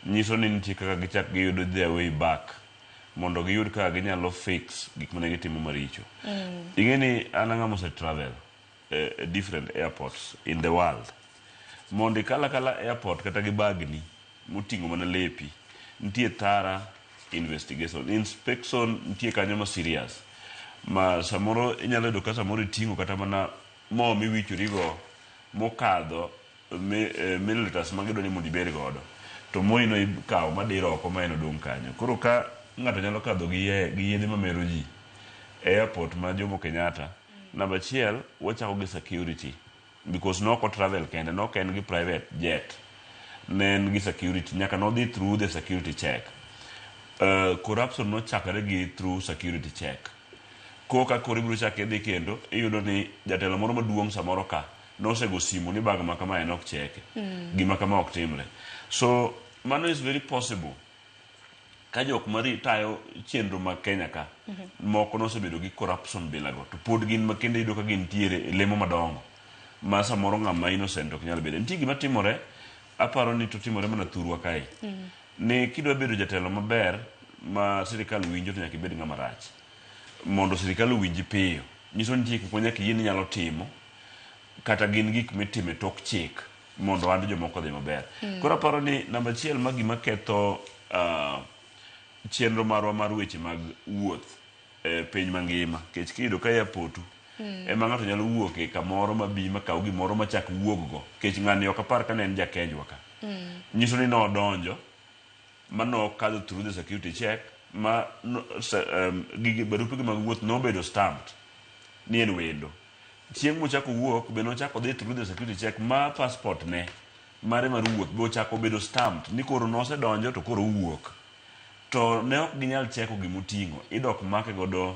nyiso ni nitie kaka gichak giyudo their way back mondo giyud kaka ginyalo fix gik mane gitimo maricho. Ing'e ni an ang'ama travel different airports in the world. Mondo kala airport kata gi bagni moting'o mana lepi, nitie thara investigation, inspection nitie kanyo ma serious. Ma samoro inyalo yudo ka samoro iting'o kata mana mo miwichorigo mokadho milliliters magidwa ni mondo ibed godo. To moino ikawo madiro oko ma en odong' kanyo. Koro ka ng'ato nyalo kadho gi yedhe mamero ji e airport ma Jomo Kenyatta, number achiel, wachako gi security. Because noko travel kende, nok en gi private jet. Ne en gi security, nyaka nodhi through the security check. Corruption nochakore gi through security check. Koka koro ibiro chake dhi kendo, iyudo ni jatelo moro maduong' samoro ka nosego simu ni bag ma kama en ok cheke. Gima kama ok timre. So mano is very possible. Ka jok mari tayo chenro mag Kenya ka, moko nosebedo gi corruption bilago, to pod gin makende yudo ka gin tiere lemo madongo. Ma samoro ng'ama innocent ok nyal bedo. Nitie gima timore, aparo ni to timore mana thurwa kae. Ne kidwa bedo jatelo maber ma sirikal winjo to nyaka ibed ng'ama rach. Mondo sirikal winji piyo. Nyiso nitie gik manyaka yie ni nyalo timo, kata gin gik mitimo tok chik mondo and jomoko dhi maber. Koro aparo ni namba achiel ma gima ketho chenro marwa mar weche mag wuoth piny mangima. Kech kiyudo ka airport ema ng'ato nyalo wuok kamoro mabi makaw gimoro machak wuog go. Kech ng'ani ok apar ka ne en jakenjwa ka. Nyiso ni nodonjo mano kadho through the security check ma barupe mag wuoth nobedo stamped ni en wendo. Chieng' mochako wuok be nochako dhi through the security check ma passport ne mare mar wuoth be ochako bedo stamped ni koro nosedonjo to koro wuok. To ne ok ginyal cheko gimoting'o, idok make godo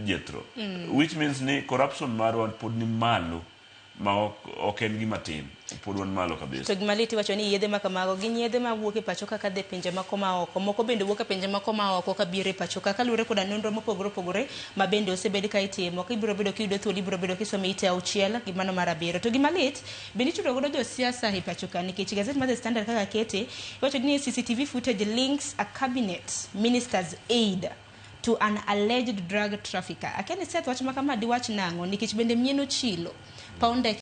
jethro. Which means ni corruption marwa pod ni malo ma ok en gima tin, pod wan malo kabisa. To gima liti wacho ni yedhe ma kamago gin yedhe ma wuok e pacho ka dhi pinje moko ma oko, moko bende wuok e pinje moko ma oko ka biro e pacho ka luwore koda nonro mopogore opogore ma bende osebed ka itimo. Ka ibiro bedo kiyudo thuolo, ibiro bedo kisomo ite auchiel gimano mar abiriyo. To gima lit bende itudo godo jo siasa e pacho ka, nikech gazet mar The Standard kaka kete wacho ni CCTV footage links a cabinet minister's aide to an alleged drug trafficker. Akeni Seth wach makama diwach nango nikech bende mieno chilo paonde